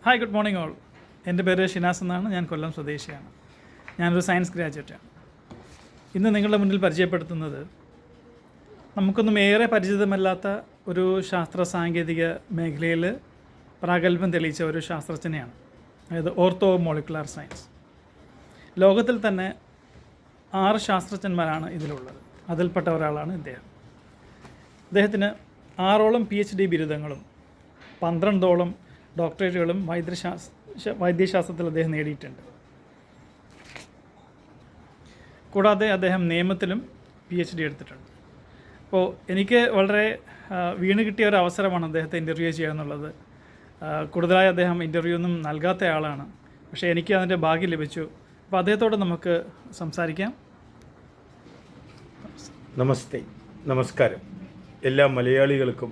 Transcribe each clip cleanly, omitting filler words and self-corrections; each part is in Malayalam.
Hi, good morning all. എൻ്റെ പേര് ഷിനാസ് എന്നാണ്. ഞാൻ കൊല്ലം സ്വദേശിയാണ്. ഞാനൊരു സയൻസ് ഗ്രാജുവേറ്റാണ്. ഇന്ന് നിങ്ങളുടെ മുന്നിൽ പരിചയപ്പെടുത്തുന്നത് നമുക്കൊന്നും ഏറെ പരിചിതമല്ലാത്ത ഒരു ശാസ്ത്ര സാങ്കേതിക മേഖലയിൽ പ്രാഗൽഭ്യം തെളിയിച്ച ഒരു ശാസ്ത്രജ്ഞനെയാണ്. അതായത് ഓർത്തോ മോളിക്കുലാർ സയൻസ്. ലോകത്തിൽ തന്നെ 6 ശാസ്ത്രജ്ഞന്മാരാണ് ഇതിലുള്ളത്. അതിൽപ്പെട്ട ഒരാളാണ് ഇദ്ദേഹം. അദ്ദേഹത്തിന് 6ഓളം PhD ബിരുദങ്ങളും 12ഓളം ഡോക്ടറേറ്റുകളും വൈദ്യശാസ്ത്രത്തിൽ അദ്ദേഹം നേടിയിട്ടുണ്ട്. കൂടാതെ അദ്ദേഹം നിയമത്തിലും PhD എടുത്തിട്ടുണ്ട്. അപ്പോൾ എനിക്ക് വളരെ വീണ് കിട്ടിയ ഒരു അവസരമാണ് അദ്ദേഹത്തെ ഇൻ്റർവ്യൂ ചെയ്യുക എന്നുള്ളത്. കൂടുതലായി അദ്ദേഹം ഇൻ്റർവ്യൂ ഒന്നും നൽകാത്ത ആളാണ്, പക്ഷേ എനിക്ക് അതിൻ്റെ ഭാഗ്യം ലഭിച്ചു. അപ്പോൾ അദ്ദേഹത്തോട് നമുക്ക് സംസാരിക്കാം. നമസ്കാരം. എല്ലാ മലയാളികൾക്കും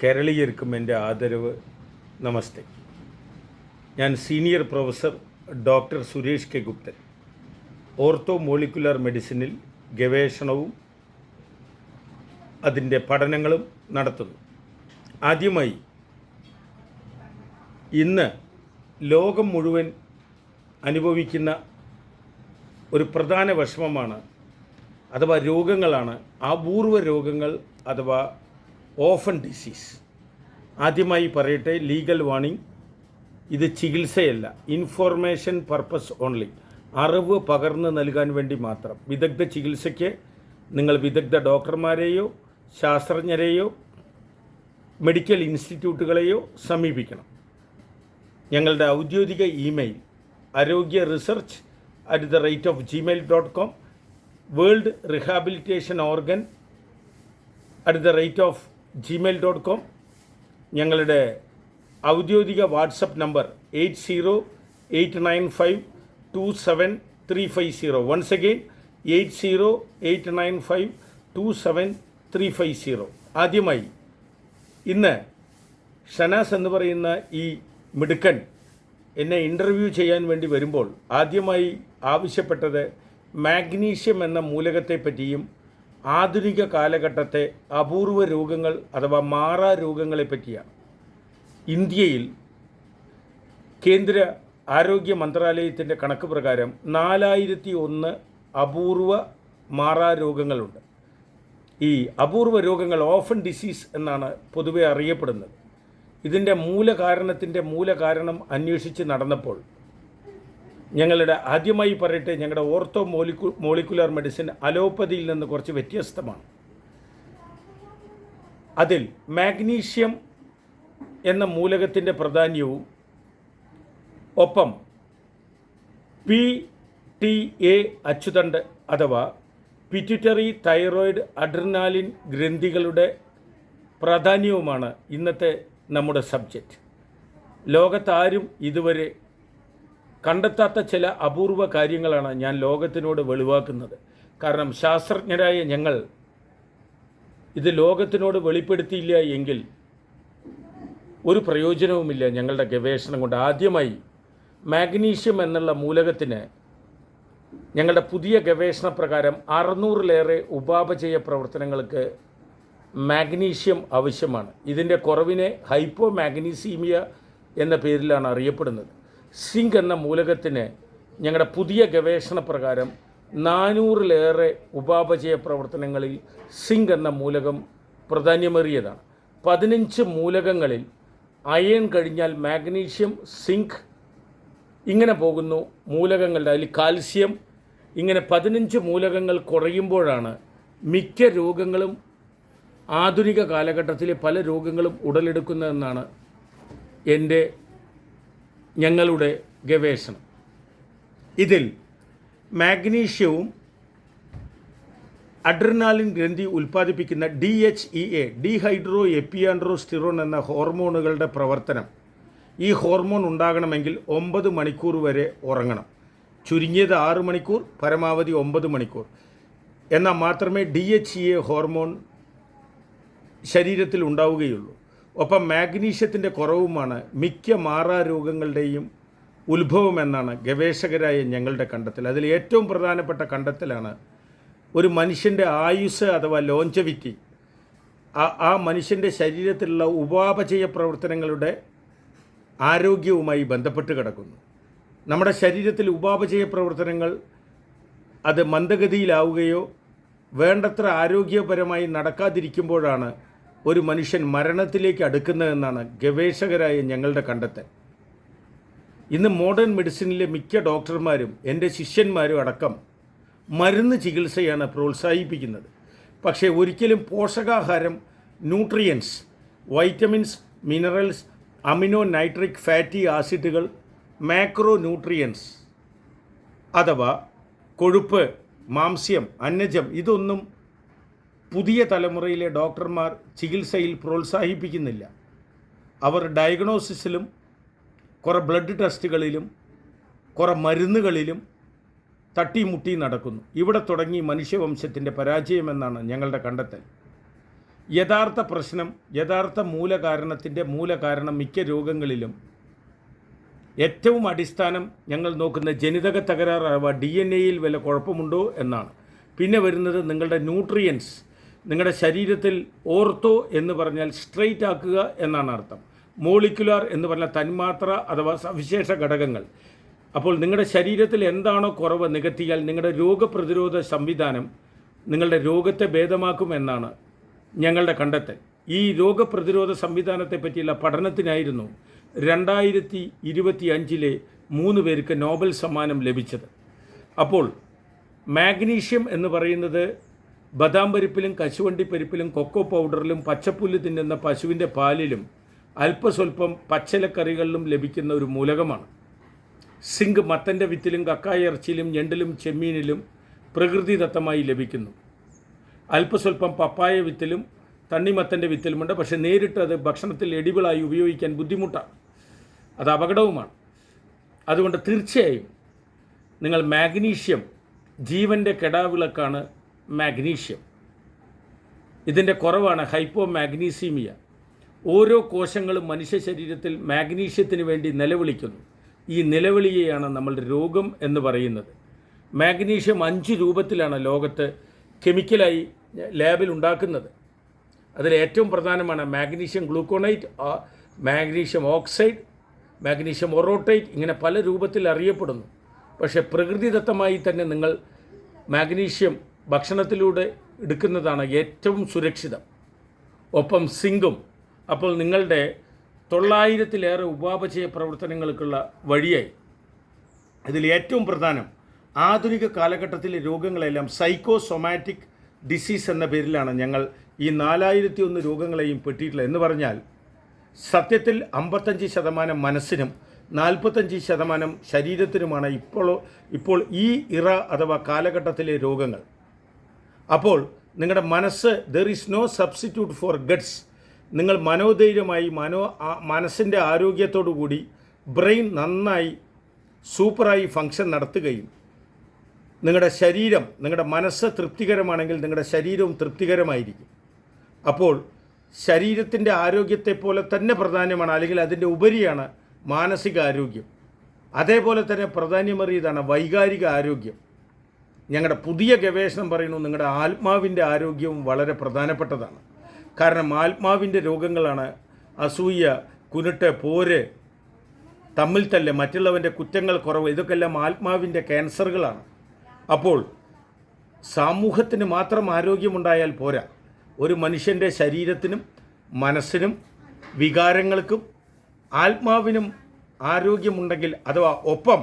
കേരളീയർക്കും എൻ്റെ ആദരവ്. നമസ്തേ. ഞാൻ senior professor doctor Suresh K Gupthan. Ortho molecular മെഡിസിനിൽ ഗവേഷണവും അതിൻ്റെ പഠനങ്ങളും നടത്തുന്നു. ആദ്യമായി ഇന്ന് ലോകം മുഴുവൻ അനുഭവിക്കുന്ന ഒരു പ്രധാന വിഷമമാണ് അഥവാ രോഗങ്ങളാണ് അപൂർവ രോഗങ്ങൾ അഥവാ ഓഫൻ ഡിസീസ്. ആദ്യമായി പറയട്ടെ, ലീഗൽ വാണിംഗ്. ഇത് ചികിത്സയല്ല, ഇൻഫോർമേഷൻ പർപ്പസ് ഓൺലി. അറിവ് പകർന്നു നൽകാൻ വേണ്ടി മാത്രം. വിദഗ്ധ ചികിത്സയ്ക്ക് നിങ്ങൾ വിദഗ്ധ ഡോക്ടർമാരെയോ ശാസ്ത്രജ്ഞരെയോ മെഡിക്കൽ ഇൻസ്റ്റിറ്റ്യൂട്ടുകളെയോ സമീപിക്കണം. ഞങ്ങളുടെ ഔദ്യോഗിക email arogya.research@gmail.com, world rehabilitation organ @gmail.com. ഞങ്ങളുടെ ഔദ്യോഗിക വാട്സപ്പ് നമ്പർ 8089527350. Once again 8089527350. ആദ്യമായി ഇന്ന് ഷനാസ് എന്ന് പറയുന്ന ഈ മിടുക്കൻ എന്നെ ഇൻ്റർവ്യൂ ചെയ്യാൻ വേണ്ടി വരുമ്പോൾ ആദ്യമായി ആവശ്യപ്പെട്ടത് മാഗ്നീഷ്യം എന്ന മൂലകത്തെ പറ്റിയും ആധുനിക കാലഘട്ടത്തെ അപൂർവ രോഗങ്ങൾ അഥവാ മാറാ രോഗങ്ങളെ പറ്റിയാണ്. ഇന്ത്യയിൽ കേന്ദ്ര ആരോഗ്യ മന്ത്രാലയത്തിൻ്റെ കണക്ക് പ്രകാരം 4001 അപൂർവ മാറാ രോഗങ്ങളുണ്ട്. ഈ അപൂർവ രോഗങ്ങൾ ഓഫൻ ഡിസീസ് എന്നാണ് പൊതുവെ അറിയപ്പെടുന്നത്. ഇതിൻ്റെ മൂലകാരണം അന്വേഷിച്ച് നടന്നപ്പോൾ ആദ്യമായി പറയട്ടെ, ഞങ്ങളുടെ ഓർത്തോ മോളിക്കുലർ മെഡിസിൻ അലോപ്പതിയിൽ നിന്ന് കുറച്ച് വ്യത്യസ്തമാണ്. അതിൽ മാഗ്നീഷ്യം എന്ന മൂലകത്തിൻ്റെ പ്രാധാന്യവും ഒപ്പം PTA അച്ചുതണ്ട് അഥവാ പിറ്റ്യൂട്ടറി തൈറോയിഡ് അഡ്രിനാലിൻ ഗ്രന്ഥികളുടെ പ്രാധാന്യവുമാണ് ഇന്നത്തെ നമ്മുടെ സബ്ജക്റ്റ്. ലോകത്താരും ഇതുവരെ കണ്ടെത്താത്ത ചില അപൂർവ കാര്യങ്ങളാണ് ഞാൻ ലോകത്തിനോട് വെളിവാക്കുന്നത്. കാരണം ശാസ്ത്രജ്ഞരായ ഞങ്ങൾ ഇത് ലോകത്തിനോട് വെളിപ്പെടുത്തിയില്ല എങ്കിൽ ഒരു പ്രയോജനവുമില്ല ഞങ്ങളുടെ ഗവേഷണം കൊണ്ട്. ആദ്യമായി മാഗ്നീഷ്യം എന്നുള്ള മൂലകത്തിന് ഞങ്ങളുടെ പുതിയ ഗവേഷണ പ്രകാരം 600-ലേറെ ഉപാപചയ പ്രവർത്തനങ്ങൾക്ക് മാഗ്നീഷ്യം ആവശ്യമാണ്. ഇതിൻ്റെ കുറവിനെ ഹൈപ്പോ മാഗ്നീസീമിയ എന്ന പേരിലാണ് അറിയപ്പെടുന്നത്. സിങ്ക് എന്ന മൂലകത്തിന് ഞങ്ങളുടെ പുതിയ ഗവേഷണ പ്രകാരം 400-ലേറെ ഉപാപചയ പ്രവർത്തനങ്ങളിൽ സിങ്ക് എന്ന മൂലകം പ്രാധാന്യമേറിയതാണ്. 15 മൂലകങ്ങളിൽ അയൺ കഴിഞ്ഞാൽ മാഗ്നീഷ്യം, സിങ്ക്, ഇങ്ങനെ പോകുന്നു മൂലകങ്ങളുടെ. അതിൽ കാൽസ്യം, ഇങ്ങനെ 15 മൂലകങ്ങൾ കുറയുമ്പോഴാണ് മിക്ക രോഗങ്ങളും ആധുനിക കാലഘട്ടത്തിലെ പല രോഗങ്ങളും ഉടലെടുക്കുന്നതെന്നാണ് ഞങ്ങളുടെ ഗവേഷണം. ഇതിൽ മാഗ്നീഷ്യവും അഡ്രിനാലിൻ ഗ്രന്ഥി ഉൽപ്പാദിപ്പിക്കുന്ന DHEA ഡീഹൈഡ്രോ എപ്പിയാൻഡ്രോസ്റ്റിറോൺ എന്ന ഹോർമോണുകളുടെ പ്രവർത്തനം. ഈ ഹോർമോൺ ഉണ്ടാകണമെങ്കിൽ 9 മണിക്കൂർ വരെ ഉറങ്ങണം. ചുരുങ്ങിയത് 6 മണിക്കൂർ, പരമാവധി 9 മണിക്കൂർ. എന്നാൽ മാത്രമേ DHEA ഹോർമോൺ ശരീരത്തിൽ ഉണ്ടാവുകയുള്ളൂ. ഒപ്പം മാഗ്നീഷ്യത്തിൻ്റെ കുറവുമാണ് മിക്ക മാറാ രോഗങ്ങളുടെയും ഉത്ഭവമെന്നാണ് ഗവേഷകരായ ഞങ്ങളുടെ കണ്ടെത്തൽ. അതിൽ ഏറ്റവും പ്രധാനപ്പെട്ട കണ്ടെത്തലാണ് ഒരു മനുഷ്യൻ്റെ ആയുസ് അഥവാ ലോഞ്ചവിറ്റി. ആ മനുഷ്യൻ്റെ ശരീരത്തിലുള്ള ഉപാപചയ പ്രവർത്തനങ്ങളുടെ ആരോഗ്യവുമായി ബന്ധപ്പെട്ട് കിടക്കുന്നു. നമ്മുടെ ശരീരത്തിൽ ഉപാപചയ പ്രവർത്തനങ്ങൾ അത് മന്ദഗതിയിലാവുകയോ വേണ്ടത്ര ആരോഗ്യപരമായി നടക്കാതിരിക്കുമ്പോഴാണ് ഒരു മനുഷ്യൻ മരണത്തിലേക്ക് അടുക്കുന്നതെന്നാണ് ഗവേഷകരായ ഞങ്ങളുടെ കണ്ടെത്തൽ. ഇന്ന് മോഡേൺ മെഡിസിനിലെ മിക്ക ഡോക്ടർമാരും എൻ്റെ ശിഷ്യന്മാരും അടക്കം മരുന്ന് ചികിത്സയാണ് പ്രോത്സാഹിപ്പിക്കുന്നത്. പക്ഷേ ഒരിക്കലും പോഷകാഹാരം, nutrients, vitamins, minerals, amino nitric fatty ആസിഡുകൾ, മാക്രോ ന്യൂട്രിയൻസ് അഥവാ കൊഴുപ്പ്, മാംസ്യം, അന്നജം ഇതൊന്നും പുതിയ തലമുറയിലെ ഡോക്ടർമാർ ചികിത്സയിൽ പ്രോത്സാഹിപ്പിക്കുന്നില്ല. അവർ ഡയഗ്നോസിസിലും കുറേ ബ്ലഡ് ടെസ്റ്റുകളിലും കുറേ മരുന്നുകളിലും തട്ടിമുട്ടി നടക്കുന്നു. ഇവിടെ തുടങ്ങി മനുഷ്യവംശത്തിൻ്റെ പരാജയമെന്നാണ് ഞങ്ങളുടെ കണ്ടെത്തൽ. യഥാർത്ഥ പ്രശ്നം, യഥാർത്ഥ മൂലകാരണം മിക്ക രോഗങ്ങളിലും ഏറ്റവും അടിസ്ഥാനം ഞങ്ങൾ നോക്കുന്ന ജനിതക തകരാറ് അഥവാ DNA-യിൽ വല്ല കുഴപ്പമുണ്ടോ എന്നാണ്. പിന്നെ വരുന്നത് നിങ്ങളുടെ ന്യൂട്രിയൻസ്, നിങ്ങളുടെ ശരീരത്തിൽ ഓർത്തോ എന്ന് പറഞ്ഞാൽ സ്ട്രെയിറ്റ് ആക്കുക എന്നാണ് അർത്ഥം. മോളിക്കുലാർ എന്ന് പറഞ്ഞാൽ തന്മാത്ര അഥവാ സവിശേഷ ഘടകങ്ങൾ. അപ്പോൾ നിങ്ങളുടെ ശരീരത്തിൽ എന്താണോ കുറവ് നികത്തിയാൽ നിങ്ങളുടെ രോഗപ്രതിരോധ സംവിധാനം നിങ്ങളുടെ രോഗത്തെ ഭേദമാക്കുമെന്നാണ് ഞങ്ങളുടെ കണ്ടെത്തൽ. ഈ രോഗപ്രതിരോധ സംവിധാനത്തെ പറ്റിയുള്ള പഠനത്തിനായിരുന്നു 2025 3 പേർക്ക് നോബൽ സമ്മാനം ലഭിച്ചത്. അപ്പോൾ മാഗ്നീഷ്യം എന്ന് പറയുന്നത് ബദാം പരിപ്പിലും കശുവണ്ടി പരിപ്പിലും കൊക്കോ പൗഡറിലും പച്ചപ്പുല്ല് തിന്നുന്ന പശുവിൻ്റെ പാലിലും അല്പസ്വല്പം പച്ചിലക്കറികളിലും ലഭിക്കുന്ന ഒരു മൂലകമാണ്. സിങ്ക് മത്തൻ്റെ വിത്തിലും കക്കായ ഇറച്ചിയിലും ഞണ്ടിലും ചെമ്മീനിലും പ്രകൃതിദത്തമായി ലഭിക്കുന്നു. അല്പസ്വല്പം പപ്പായ വിത്തിലും തണ്ണിമത്തൻ്റെ വിത്തിലുമുണ്ട്. പക്ഷേ നേരിട്ട് അത് ഭക്ഷണത്തിൽ എഡിബിളായി ഉപയോഗിക്കാൻ ബുദ്ധിമുട്ടാണ്, അത് അപകടവുമാണ്. അതുകൊണ്ട് തീർച്ചയായും നിങ്ങൾ മാഗ്നീഷ്യം, ജീവൻ്റെ കെടാവിളക്കാണ് മാഗ്നീഷ്യം. ഇതിൻ്റെ കുറവാണ് ഹൈപ്പോ മാഗ്നീസീമിയ. ഓരോ കോശങ്ങളും മനുഷ്യ ശരീരത്തിൽ മാഗ്നീഷ്യത്തിന് വേണ്ടി നിലവിളിക്കുന്നു. ഈ നിലവിളിയെയാണ് നമ്മൾ രോഗം എന്ന് പറയുന്നത്. മാഗ്നീഷ്യം 5 രൂപത്തിലാണ് ലോകത്ത് കെമിക്കലായി ലാബിൽ ഉണ്ടാക്കുന്നത്. അതിൽ ഏറ്റവും പ്രധാനമാണ് magnesium gluconate, magnesium oxide, magnesium ഒറോട്ടൈറ്റ്, ഇങ്ങനെ പല രൂപത്തിൽ അറിയപ്പെടുന്നു. പക്ഷേ പ്രകൃതിദത്തമായി തന്നെ നിങ്ങൾ മാഗ്നീഷ്യം ഭക്ഷണത്തിലൂടെ എടുക്കുന്നതാണ് ഏറ്റവും സുരക്ഷിതം. ഒപ്പം സിങ്കും. അപ്പോൾ നിങ്ങളുടെ 900-ലേറെ ഉപാപചയ പ്രവർത്തനങ്ങൾക്കുള്ള വഴിയായി. ഇതിൽ ഏറ്റവും പ്രധാനം ആധുനിക കാലഘട്ടത്തിലെ രോഗങ്ങളെല്ലാം സൈക്കോസൊമാറ്റിക് ഡിസീസ് എന്ന പേരിലാണ് ഞങ്ങൾ ഈ 4001 രോഗങ്ങളെയും പെട്ടിയിട്ടുള്ളത്. എന്ന് പറഞ്ഞാൽ സത്യത്തിൽ 55% മനസ്സിനും 45% ശരീരത്തിനുമാണ് ഇപ്പോൾ ഈ ഇറ അഥവാ കാലഘട്ടത്തിലെ രോഗങ്ങൾ. അപ്പോൾ നിങ്ങളുടെ മനസ്സ്, there is no substitute for guts. നിങ്ങൾ മനോധൈര്യമായി മനസ്സിൻ്റെ ആരോഗ്യത്തോടു കൂടി ബ്രെയിൻ നന്നായി സൂപ്പറായി ഫങ്ഷൻ നടത്തുകയും നിങ്ങളുടെ ശരീരം, നിങ്ങളുടെ മനസ്സ് തൃപ്തികരമാണെങ്കിൽ നിങ്ങളുടെ ശരീരവും തൃപ്തികരമായിരിക്കും. അപ്പോൾ ശരീരത്തിൻ്റെ ആരോഗ്യത്തെ പോലെ തന്നെ പ്രധാനമാണ്, അല്ലെങ്കിൽ അതിൻ്റെ ഉപരിയാണ് മാനസിക ആരോഗ്യം. അതേപോലെ തന്നെ പ്രാധാന്യമേറിയതാണ് വൈകാരിക ആരോഗ്യം. ഞങ്ങളുടെ പുതിയ ഗവേഷണം പറയുന്നു നിങ്ങളുടെ ആത്മാവിൻ്റെ ആരോഗ്യവും വളരെ പ്രധാനപ്പെട്ടതാണ്. കാരണം ആത്മാവിൻ്റെ രോഗങ്ങളാണ് അസൂയ, കുരുട്ട്, പോര്, തമ്മിൽ തല്ല്, മറ്റുള്ളവൻ്റെ കുറ്റങ്ങൾ കുറവ്, ഇതൊക്കെ എല്ലാം ആത്മാവിൻ്റെ ക്യാൻസറുകളാണ്. അപ്പോൾ സമൂഹത്തിന് മാത്രം ആരോഗ്യമുണ്ടായാൽ പോരാ, ഒരു മനുഷ്യൻ്റെ ശരീരത്തിനും മനസ്സിനും വികാരങ്ങൾക്കും ആത്മാവിനും ആരോഗ്യമുണ്ടെങ്കിൽ, അഥവാ ഒപ്പം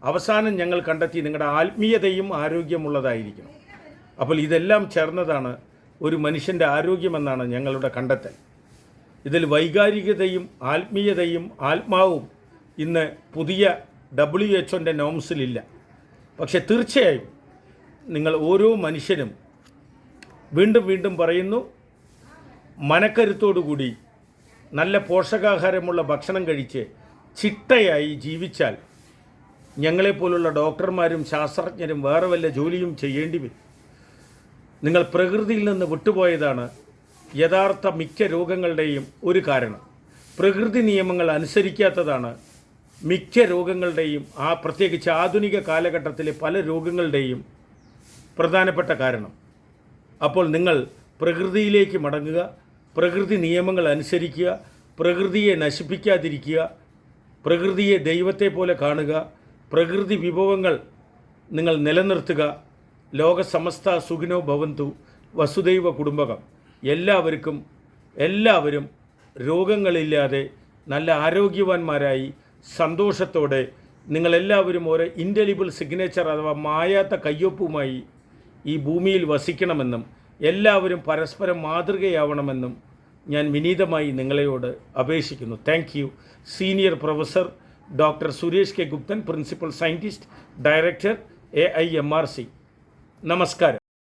അവസാനം ഞങ്ങൾ കണ്ടെത്തി നിങ്ങളുടെ ആത്മീയതയും ആരോഗ്യമുള്ളതായിരിക്കണം. അപ്പോൾ ഇതെല്ലാം ചേർന്നതാണ് ഒരു മനുഷ്യൻ്റെ ആരോഗ്യമെന്നാണ് ഞങ്ങളുടെ കണ്ടെത്തൽ. ഇതിൽ വൈകാരികതയും ആത്മീയതയും ആത്മാവും ഇന്ന് പുതിയ WHO നോംസിലില്ല. പക്ഷെ തീർച്ചയായും നിങ്ങൾ ഓരോ മനുഷ്യനും വീണ്ടും വീണ്ടും പറയുന്നു, മനക്കരുത്തോടുകൂടി നല്ല പോഷകാഹാരമുള്ള ഭക്ഷണം കഴിച്ച് ചിട്ടയായി ജീവിച്ചാൽ ഞങ്ങളെപ്പോലുള്ള ഡോക്ടർമാരും ശാസ്ത്രജ്ഞരും വേറെ വല്ല ജോലിയും ചെയ്യേണ്ടി വരും. നിങ്ങൾ പ്രകൃതിയിൽ നിന്ന് വിട്ടുപോയതാണ് യഥാർത്ഥ മിക്ക രോഗങ്ങളുടെയും ഒരു കാരണം. പ്രകൃതി നിയമങ്ങൾ അനുസരിക്കാത്തതാണ് മിക്ക രോഗങ്ങളുടെയും, പ്രത്യേകിച്ച് ആധുനിക കാലഘട്ടത്തിലെ പല രോഗങ്ങളുടെയും പ്രധാനപ്പെട്ട കാരണം. അപ്പോൾ നിങ്ങൾ പ്രകൃതിയിലേക്ക് മടങ്ങുക, പ്രകൃതി നിയമങ്ങൾ അനുസരിക്കുക, പ്രകൃതിയെ നശിപ്പിക്കാതിരിക്കുക, പ്രകൃതിയെ ദൈവത്തെ പോലെ കാണുക, പ്രകൃതി വിഭവങ്ങൾ നിങ്ങൾ നിലനിർത്തുക. ലോക സമസ്ത സുഖിനോ ഭവന്തു, വസുദൈവ കുടുംബകം. എല്ലാവരും രോഗങ്ങളില്ലാതെ നല്ല ആരോഗ്യവാന്മാരായി സന്തോഷത്തോടെ നിങ്ങളെല്ലാവരും ഓരോ ഇൻഡെലിബിൾ സിഗ്നേച്ചർ അഥവാ മായാത്ത കയ്യൊപ്പുമായി ഈ ഭൂമിയിൽ വസിക്കണമെന്നും എല്ലാവരും പരസ്പരം മാതൃകയാവണമെന്നും ഞാൻ വിനീതമായി നിങ്ങളെയോട് അപേക്ഷിക്കുന്നു. Thank you. Senior professor doctor Suresh K Guptan, principal scientist, director AIMRC. നമസ്കാരം.